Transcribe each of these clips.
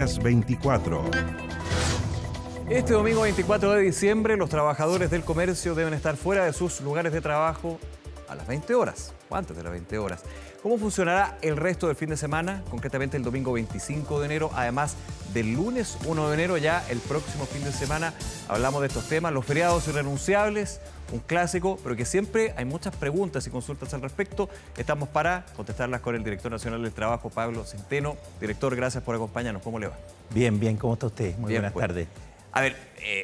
24. Este domingo 24 de diciembre, los trabajadores del comercio deben estar fuera de sus lugares de trabajo a las 20 horas, o antes de las 20 horas. ¿Cómo funcionará el resto del fin de semana? Concretamente el domingo 25 de enero, además del lunes 1 de enero, ya el próximo fin de semana. Hablamos de estos temas, los feriados irrenunciables, un clásico, pero que siempre hay muchas preguntas y consultas al respecto. Estamos para contestarlas con el director nacional del trabajo, Pablo Centeno. Director, gracias por acompañarnos. ¿Cómo le va? Bien, ¿cómo está usted? Muy Bien, buenas tardes. A ver,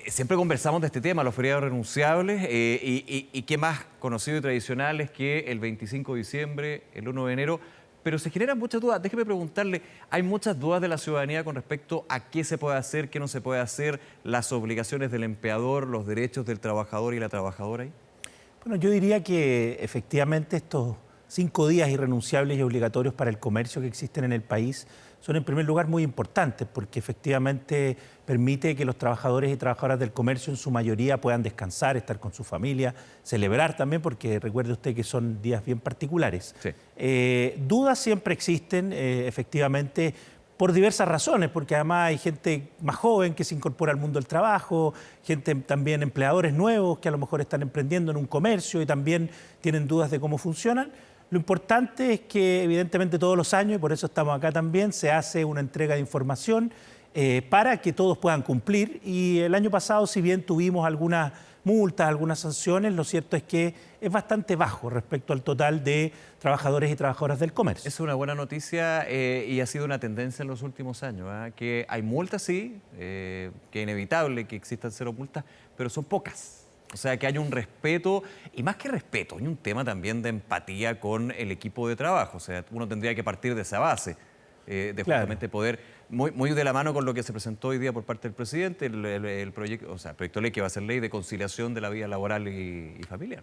siempre conversamos de este tema, los feriados renunciables, y qué más conocido y tradicionales que el 25 de diciembre, el 1 de enero, pero se generan muchas dudas. Déjeme preguntarle, hay muchas dudas de la ciudadanía con respecto a qué se puede hacer, qué no se puede hacer, las obligaciones del empleador, los derechos del trabajador y la trabajadora ahí. Bueno, yo diría que efectivamente estos 5 días irrenunciables y obligatorios para el comercio que existen en el país son en primer lugar muy importantes porque efectivamente permite que los trabajadores y trabajadoras del comercio en su mayoría puedan descansar, estar con su familia, celebrar también, porque recuerde usted que son días bien particulares. Sí. Dudas siempre existen, efectivamente, por diversas razones, porque además hay gente más joven que se incorpora al mundo del trabajo, gente también, empleadores nuevos que a lo mejor están emprendiendo en un comercio y también tienen dudas de cómo funcionan. Lo importante es que evidentemente todos los años, y por eso estamos acá también, se hace una entrega de información para que todos puedan cumplir. Y el año pasado, si bien tuvimos algunas multas, algunas sanciones, lo cierto es que es bastante bajo respecto al total de trabajadores y trabajadoras del comercio. Es una buena noticia y ha sido una tendencia en los últimos años, que hay multas, sí, que es inevitable que existan 0 multas, pero son pocas. O sea, que hay un respeto, y más que respeto, hay un tema también de empatía con el equipo de trabajo. O sea, uno tendría que partir de esa base, de justamente poder, muy de la mano con lo que se presentó hoy día por parte del presidente, el proyecto, o sea, el proyecto de ley que va a ser ley de conciliación de la vida laboral y familiar.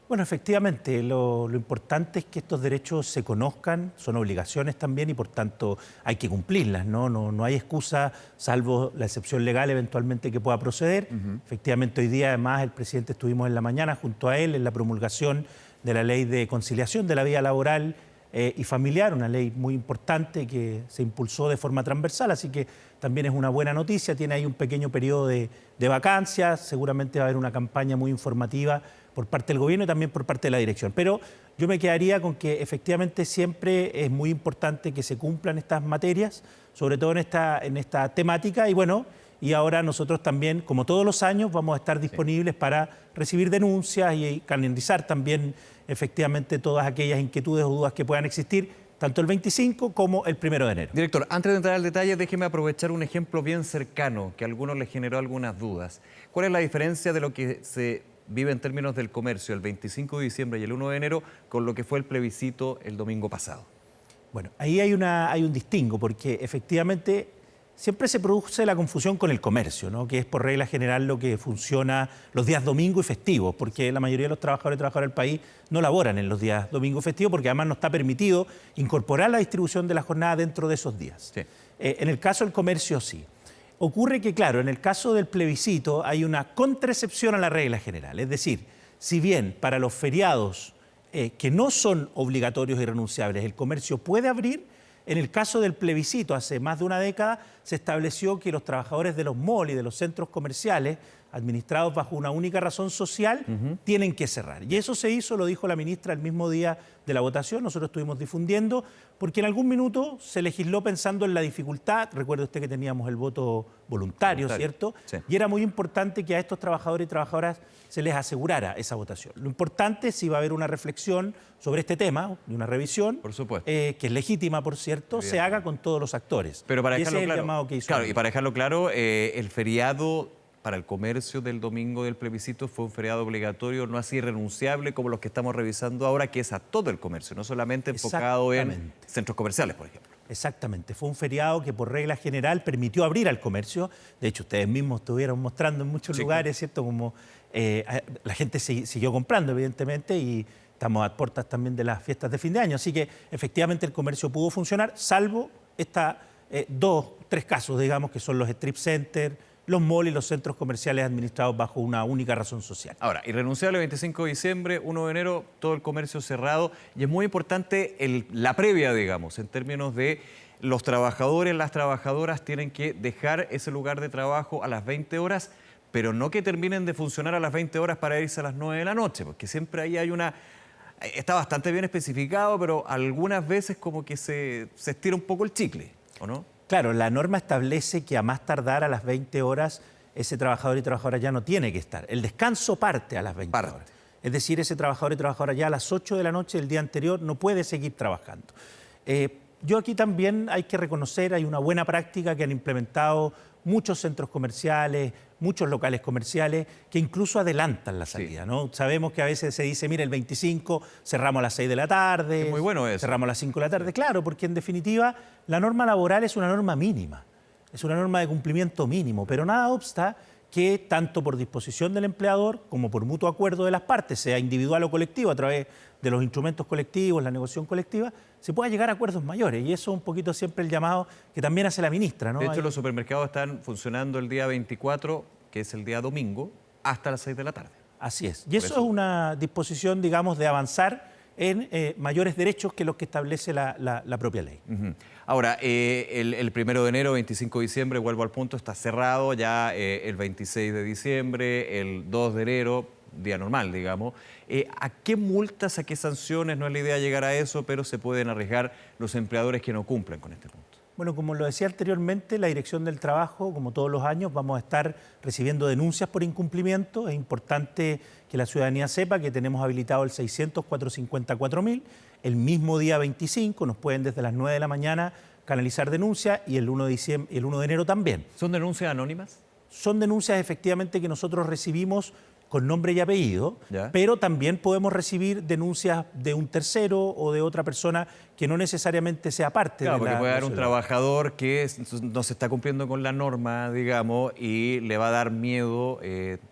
Bueno, efectivamente, lo importante es que estos derechos se conozcan, son obligaciones también y por tanto hay que cumplirlas, ¿no? No hay excusa, salvo la excepción legal eventualmente que pueda proceder. Efectivamente, hoy día además el presidente estuvimos en la mañana junto a él en la promulgación de la ley de conciliación de la vida laboral y familiar, una ley muy importante que se impulsó de forma transversal, así que también es una buena noticia. Tiene ahí un pequeño periodo de vacancias, seguramente va a haber una campaña muy informativa por parte del gobierno y también por parte de la dirección. Pero yo me quedaría con que efectivamente siempre es muy importante que se cumplan estas materias, sobre todo en esta temática, y bueno, y ahora nosotros también, como todos los años, vamos a estar disponibles para recibir denuncias y canalizar también efectivamente todas aquellas inquietudes o dudas que puedan existir, tanto el 25 como el 1 de enero. Director, antes de entrar al detalle, déjeme aprovechar un ejemplo bien cercano que a algunos les generó algunas dudas. ¿Cuál es la diferencia de lo que se vive en términos del comercio el 25 de diciembre y el 1 de enero con lo que fue el plebiscito el domingo pasado? Bueno, ahí hay un distingo, porque efectivamente siempre se produce la confusión con el comercio, ¿no? Que es por regla general lo que funciona los días domingo y festivos, porque la mayoría de los trabajadores y trabajadoras del país no laboran en los días domingo y festivos, porque además no está permitido incorporar la distribución de la jornada dentro de esos días. Sí. En el caso del comercio, sí. Ocurre que, claro, en el caso del plebiscito hay una contraexcepción a la regla general. Es decir, si bien para los feriados que no son obligatorios y renunciables el comercio puede abrir, en el caso del plebiscito, hace más de una década, se estableció que los trabajadores de los malls y de los centros comerciales, administrados bajo una única razón social, tienen que cerrar. Y eso se hizo, lo dijo la ministra el mismo día de la votación, nosotros estuvimos difundiendo, porque en algún minuto se legisló pensando en la dificultad, recuerde usted que teníamos el voto voluntario, ¿cierto? Sí. Y era muy importante que a estos trabajadores y trabajadoras se les asegurara esa votación. Lo importante es si va a haber una reflexión sobre este tema, una revisión, por supuesto, que es legítima, por cierto, se haga con todos los actores. Pero para dejarlo ese es claro, el llamado que hizo. Claro, y para dejarlo claro, el feriado para el comercio del domingo del plebiscito fue un feriado obligatorio, no así irrenunciable como los que estamos revisando ahora, que es a todo el comercio, no solamente enfocado en centros comerciales, por ejemplo. Exactamente, fue un feriado que por regla general permitió abrir al comercio. De hecho, ustedes mismos estuvieron mostrando en muchos lugares, ¿cierto? Como la gente siguió comprando, evidentemente, y estamos a puertas también de las fiestas de fin de año. Así que, efectivamente, el comercio pudo funcionar, salvo 3 casos, digamos, que son los strip centers, los malls y los centros comerciales administrados bajo una única razón social. Ahora, irrenunciable 25 de diciembre, 1 de enero, todo el comercio cerrado. Y es muy importante la previa, digamos, en términos de los trabajadores, las trabajadoras tienen que dejar ese lugar de trabajo a las 20 horas, pero no que terminen de funcionar a las 20 horas para irse a las 9 de la noche, porque siempre ahí hay una... Está bastante bien especificado, pero algunas veces como que se estira un poco el chicle, ¿o no? Claro, la norma establece que a más tardar a las 20 horas ese trabajador y trabajadora ya no tiene que estar. El descanso parte a las 20 horas. Es decir, ese trabajador y trabajadora ya a las 8 de la noche del día anterior no puede seguir trabajando. Yo aquí también hay que reconocer, hay una buena práctica que han implementado muchos centros comerciales, muchos locales comerciales, que incluso adelantan la salida, ¿no? Sabemos que a veces se dice, mira, el 25 cerramos a las 6 de la tarde, es muy bueno eso. Cerramos a las 5 de la tarde. Claro, porque en definitiva la norma laboral es una norma mínima, es una norma de cumplimiento mínimo, pero nada obsta que tanto por disposición del empleador como por mutuo acuerdo de las partes, sea individual o colectivo, a través de los instrumentos colectivos, la negociación colectiva, se pueda llegar a acuerdos mayores. Y eso es un poquito siempre el llamado que también hace la ministra, ¿no? De hecho, los supermercados están funcionando el día 24, que es el día domingo, hasta las 6 de la tarde. Así es. Y eso es una disposición, digamos, de avanzar en mayores derechos que los que establece la propia ley. Ahora, el 1 de enero, 25 de diciembre, vuelvo al punto, está cerrado, ya el 26 de diciembre, el 2 de enero, día normal, digamos. ¿A qué multas, a qué sanciones? No es la idea llegar a eso, pero se pueden arriesgar los empleadores que no cumplen con este punto. Bueno, como lo decía anteriormente, la Dirección del Trabajo, como todos los años, vamos a estar recibiendo denuncias por incumplimiento. Es importante que la ciudadanía sepa que tenemos habilitado el 600-454.000. El mismo día 25 nos pueden desde las 9 de la mañana canalizar denuncias y el 1 de enero también. ¿Son denuncias anónimas? Son denuncias efectivamente que nosotros recibimos con nombre y apellido, ¿ya? Pero también podemos recibir denuncias de un tercero o de otra persona que no necesariamente sea parte claro, de la... porque puede haber un trabajador que no se está cumpliendo con la norma, digamos, y le va a dar miedo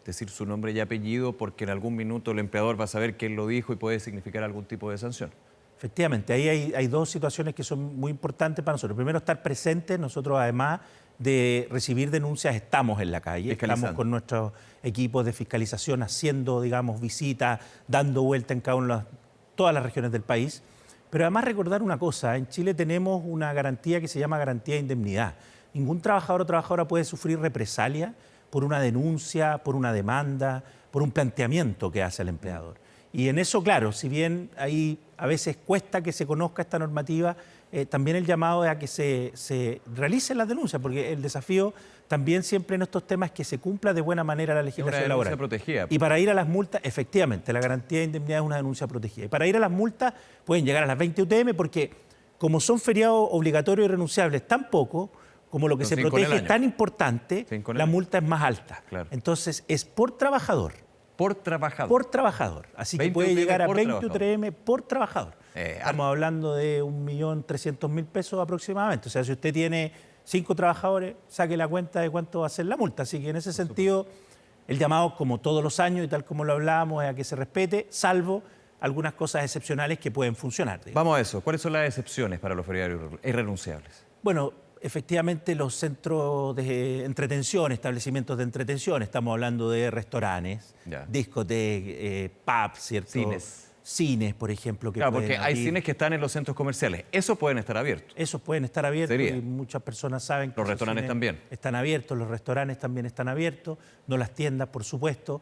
decir su nombre y apellido porque en algún minuto el empleador va a saber quién lo dijo y puede significar algún tipo de sanción. Efectivamente, ahí hay dos situaciones que son muy importantes para nosotros. Primero, estar presentes. Nosotros, además de recibir denuncias, estamos en la calle, estamos con nuestros equipos de fiscalización haciendo, digamos, visitas, dando vuelta en todas las regiones del país. Pero además recordar una cosa, en Chile tenemos una garantía que se llama garantía de indemnidad. Ningún trabajador o trabajadora puede sufrir represalia por una denuncia, por una demanda, por un planteamiento que hace el empleador. Y en eso, claro, si bien ahí a veces cuesta que se conozca esta normativa, también el llamado es a que se realicen las denuncias, porque el desafío también siempre en estos temas es que se cumpla de buena manera la legislación laboral. Es una denuncia protegida. Y para ir a las multas, efectivamente, la garantía de indemnidad es una denuncia protegida. Y para ir a las multas pueden llegar a las 20 UTM porque como son feriados obligatorios y renunciables tan poco, como lo que se protege es tan importante, la multa es más alta. Claro. Entonces es por trabajador. Por trabajador. Por trabajador. Así que puede llegar a 20 UTM por trabajador. Estamos hablando de 1.300.000 pesos aproximadamente. O sea, si usted tiene 5 trabajadores, saque la cuenta de cuánto va a ser la multa. Así que en ese sentido, el llamado, como todos los años y tal como lo hablábamos, es a que se respete, salvo algunas cosas excepcionales que pueden funcionar. Digamos. Vamos a eso. ¿Cuáles son las excepciones para los feriados irrenunciables? Bueno, efectivamente los centros de entretención, establecimientos de entretención, estamos hablando de restaurantes, discotecas, pubs, ¿cierto? Cines, por ejemplo. Claro, porque hay cines que están en los centros comerciales. Esos pueden estar abiertos. Esos pueden estar abiertos y muchas personas saben que los restaurantes también están abiertos, los restaurantes también están abiertos, no las tiendas, por supuesto,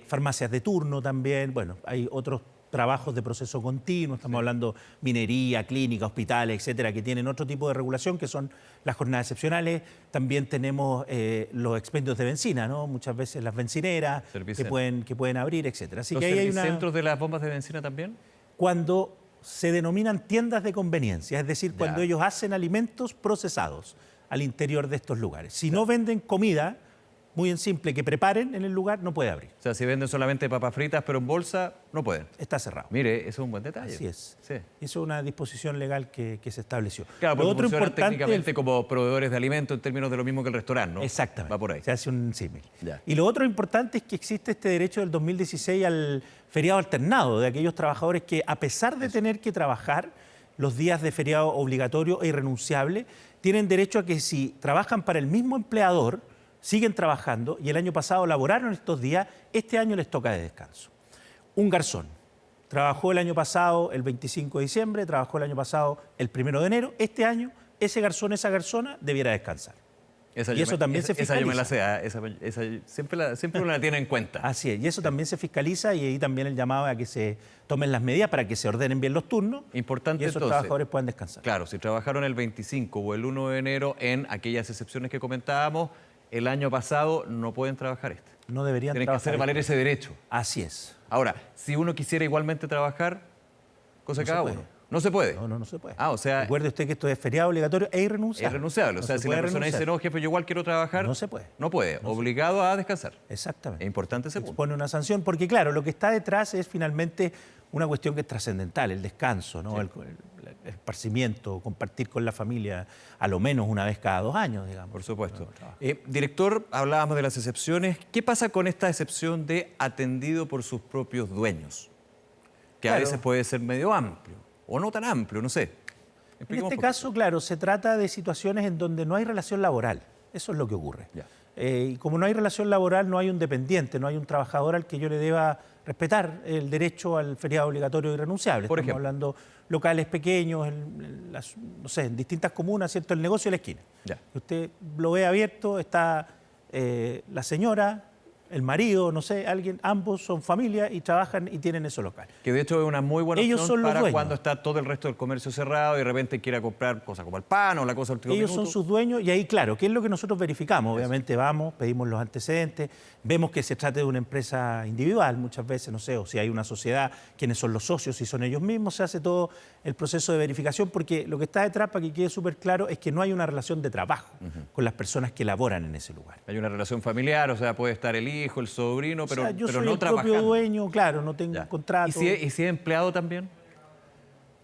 farmacias de turno también, bueno, hay otros trabajos de proceso continuo, estamos hablando minería, clínica, hospitales, etcétera, que tienen otro tipo de regulación, que son las jornadas excepcionales. También tenemos los expendios de bencina, ¿no? Muchas veces las bencineras que pueden abrir, etcétera. Así que ahí hay ¿Centros de las bombas de bencina también? Cuando se denominan tiendas de conveniencia, es decir, cuando ellos hacen alimentos procesados al interior de estos lugares. Si no venden comida, muy en simple, que preparen en el lugar, no puede abrir. O sea, si venden solamente papas fritas, pero en bolsa, no pueden. Está cerrado. Mire, eso es un buen detalle. Así es. Sí. Eso es una disposición legal que se estableció. Claro, porque funcionan técnicamente como proveedores de alimentos en términos de lo mismo que el restaurante, ¿no? Exactamente. Va por ahí. Se hace un símil. Y lo otro importante es que existe este derecho del 2016 al feriado alternado de aquellos trabajadores que, a pesar de tener que trabajar los días de feriado obligatorio e irrenunciable, tienen derecho a que si trabajan para el mismo empleador, siguen trabajando y el año pasado laboraron estos días, este año les toca de descanso. Un garzón trabajó el año pasado el 25 de diciembre, trabajó el año pasado el 1 de enero, este año ese garzón, esa garzona, debiera descansar. Y eso también se fiscaliza. Esa yo me la sé, siempre uno la tiene en cuenta. Así es, y eso también se fiscaliza y ahí también el llamado a que se tomen las medidas para que se ordenen bien los turnos Importante, y esos entonces, trabajadores puedan descansar. Claro, si trabajaron el 25 o el 1 de enero en aquellas excepciones que comentábamos, el año pasado no pueden trabajar este. No deberían Tienen que trabajar. hacer valer ese derecho. Así es. Ahora, si uno quisiera igualmente trabajar, cosa de No cada se uno. puede. No se puede. No se puede. O sea, Recuerde usted que esto es feriado obligatorio e irrenunciable. es renunciable. No O sea, se si la puede persona dice, renunciar. no, jefe, yo igual quiero trabajar. No se puede. No puede. Obligado a descansar. Exactamente. Es importante ese punto. Expone una sanción, porque claro, lo que está detrás es finalmente una cuestión que es trascendental, el descanso, ¿no? Sí. El esparcimiento, compartir con la familia a lo menos una vez cada 2 años, digamos. Por supuesto. Director, hablábamos de las excepciones. ¿Qué pasa con esta excepción de atendido por sus propios dueños? Que a Claro. veces puede ser medio amplio, o no tan amplio, no sé. En Expliquemos este por qué. caso, claro, se trata de situaciones en donde no hay relación laboral. Eso es lo que ocurre. Ya. Y como no hay relación laboral, no hay un dependiente, no hay un trabajador al que yo le deba respetar el derecho al feriado obligatorio irrenunciable. Por Estamos ejemplo. hablando locales pequeños, no sé, en distintas comunas, ¿cierto? El negocio de la esquina. Ya. Usted lo ve abierto, está la señora, el marido, no sé, alguien, ambos son familia y trabajan y tienen ese local. Que de hecho es una muy buena Ellos opción son los para dueños. cuando está todo el resto del comercio cerrado y de repente quiera comprar cosas como el pan o la cosa del último Ellos son minuto. sus dueños y ahí, claro, ¿qué es lo que nosotros verificamos? Obviamente vamos, pedimos los antecedentes, vemos que se trata de una empresa individual muchas veces, no sé, o si hay una sociedad, quiénes son los socios, si son ellos mismos, se hace todo el proceso de verificación porque lo que está detrás, para que quede súper claro, es que no hay una relación de trabajo con las personas que laboran en ese lugar. Hay una relación familiar, o sea, puede estar el hijo, el sobrino, pero, o sea, yo pero soy no el trabajando. propio dueño, claro, no tengo Ya. contrato. ¿Y si es empleado también?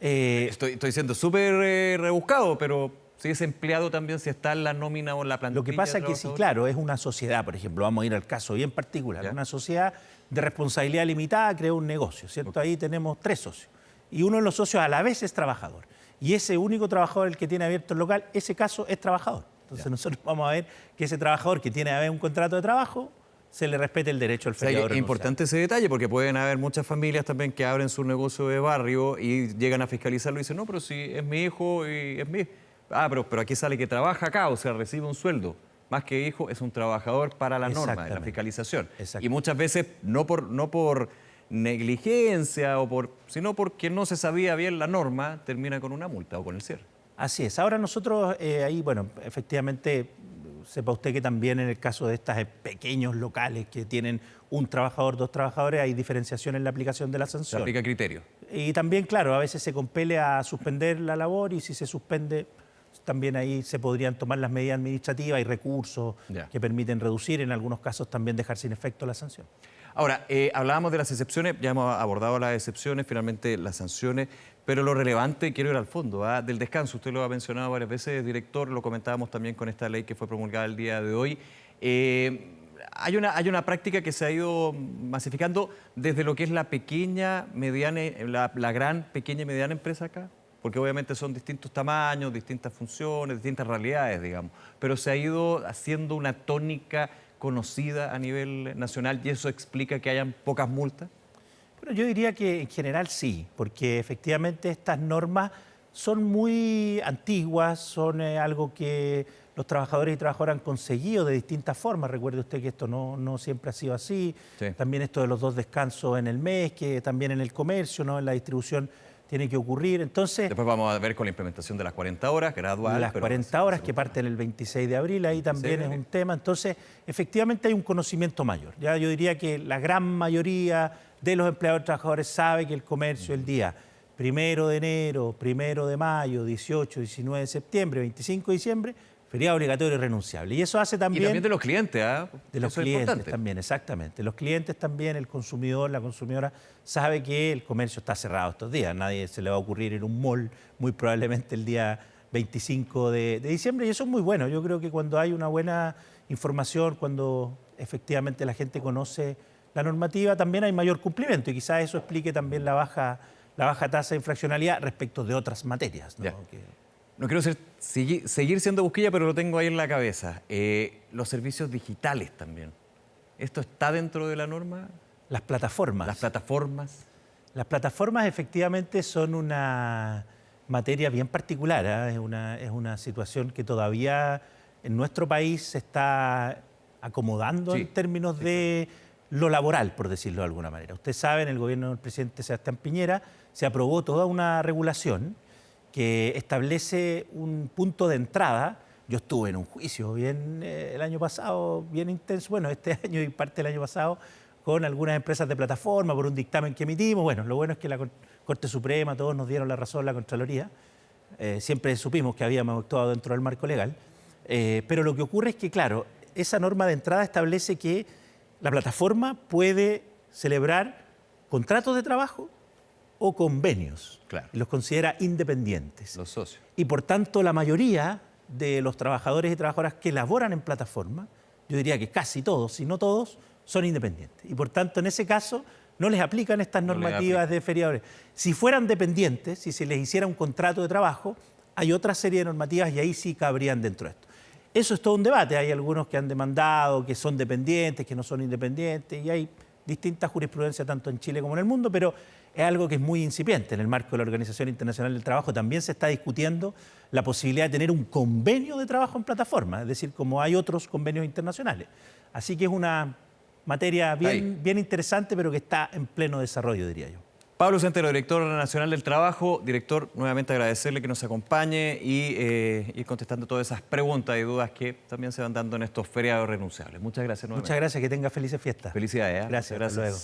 Estoy siendo súper rebuscado, pero si es empleado también, si está en la nómina o en la plantilla. Lo que pasa de es que sí, trabajadores. claro, es una sociedad, por ejemplo, vamos a ir al caso bien particular, Ya. una sociedad de responsabilidad limitada creó un negocio, ¿cierto? Ahí tenemos 3 socios y uno de los socios a la vez es trabajador y ese único trabajador el que tiene abierto el local, ese caso es trabajador. Entonces nosotros vamos a ver que ese trabajador que tiene a ver un contrato de trabajo se le respete el derecho al O sea, feriado es renunciable. importante ese detalle porque pueden haber muchas familias también que abren su negocio de barrio y llegan a fiscalizarlo y dicen, no, pero si es mi hijo y es mi... pero aquí sale que trabaja acá, o sea, recibe un sueldo. Más que hijo, es un trabajador para la norma, de la Exactamente. fiscalización. Exacto. Y muchas veces no por negligencia, sino porque no se sabía bien la norma, termina con una multa o con el cierre. Así es. Ahora nosotros ahí, bueno, efectivamente, sepa usted que también en el caso de estos pequeños locales que tienen un trabajador, 2 trabajadores, hay diferenciación en la aplicación de la Se sanción. aplica criterio. Y también, claro, a veces se compele a suspender la labor y si se suspende, también ahí se podrían tomar las medidas administrativas y recursos Ya. que permiten reducir, en algunos casos también dejar sin efecto la sanción. Ahora, hablábamos de las excepciones, ya hemos abordado las excepciones, finalmente las sanciones, pero lo relevante, quiero ir al fondo, del descanso. Usted lo ha mencionado varias veces, director, lo comentábamos también con esta ley que fue promulgada el día de hoy. Hay una práctica que se ha ido masificando desde lo que es la pequeña, mediana, la gran, pequeña y mediana empresa acá, porque obviamente son distintos tamaños, distintas funciones, distintas realidades, digamos, pero se ha ido haciendo una tónica conocida a nivel nacional y eso explica que hayan pocas multas. Bueno, yo diría que en general sí, porque efectivamente estas normas son muy antiguas, son algo que los trabajadores y trabajadoras han conseguido de distintas formas. Recuerde usted que esto no siempre ha sido así. Sí. También esto de los 2 descansos en el mes, que también en el comercio, ¿no? En la distribución tiene que ocurrir. Entonces, Después vamos a ver con la implementación de las 40 horas, gradual. las pero 40 horas que parten el 26 de abril, ahí también de es abril. un tema. Entonces, efectivamente hay un conocimiento mayor. Ya yo diría que la gran mayoría de los empleadores y trabajadores sabe que el comercio el día 1 de enero, 1 de mayo, 18, 19 de septiembre, 25 de diciembre, feriado obligatorio y renunciable. Y eso hace Y también... también de los clientes, ¿ah? De los Eso es clientes importante. también, exactamente. Los clientes también, el consumidor, la consumidora, sabe que el comercio está cerrado estos días. Nadie se le va a ocurrir en un mall, muy probablemente el día 25 de diciembre. Y eso es muy bueno. Yo creo que cuando hay una buena información, cuando efectivamente la gente conoce la normativa, también hay mayor cumplimiento. Y quizás eso explique también la baja tasa de infraccionalidad respecto de otras materias, ¿no? Ya. No quiero seguir siendo busquilla, pero lo tengo ahí en la cabeza. Los servicios digitales también. ¿Esto está dentro de la norma? Las plataformas. Las plataformas. Las plataformas efectivamente son una materia bien particular, ¿eh? Es una situación que todavía en nuestro país se está acomodando en términos de lo laboral, por decirlo de alguna manera. Usted sabe, en el gobierno del presidente Sebastián Piñera se aprobó toda una regulación que establece un punto de entrada. Yo estuve en un juicio el año pasado, bien intenso, bueno, este año y parte del año pasado, con algunas empresas de plataforma por un dictamen que emitimos. Bueno, lo bueno es que la Corte Suprema, todos nos dieron la razón, la Contraloría. Siempre supimos que habíamos actuado dentro del marco legal. Pero lo que ocurre es que, claro, esa norma de entrada establece que la plataforma puede celebrar contratos de trabajo o convenios. Claro. Y los considera independientes. Los socios. Y por tanto, la mayoría de los trabajadores y trabajadoras que laboran en plataforma, yo diría que casi todos, si no todos, son independientes. Y por tanto, en ese caso, no les aplican estas normativas de feriadores. Si fueran dependientes, si se les hiciera un contrato de trabajo, hay otra serie de normativas y ahí sí cabrían dentro de esto. Eso es todo un debate. Hay algunos que han demandado que son dependientes, que no son independientes, y hay distintas jurisprudencias tanto en Chile como en el mundo, pero es algo que es muy incipiente. En el marco de la Organización Internacional del Trabajo también se está discutiendo la posibilidad de tener un convenio de trabajo en plataforma, es decir, como hay otros convenios internacionales. Así que es una materia bien interesante, pero que está en pleno desarrollo, diría yo. Pablo Centeno, director nacional del trabajo. Director, nuevamente agradecerle que nos acompañe y ir contestando todas esas preguntas y dudas que también se van dando en estos feriados renunciables. Muchas gracias nuevamente. Muchas gracias, que tenga felices fiestas. Felicidades. Gracias, hasta luego.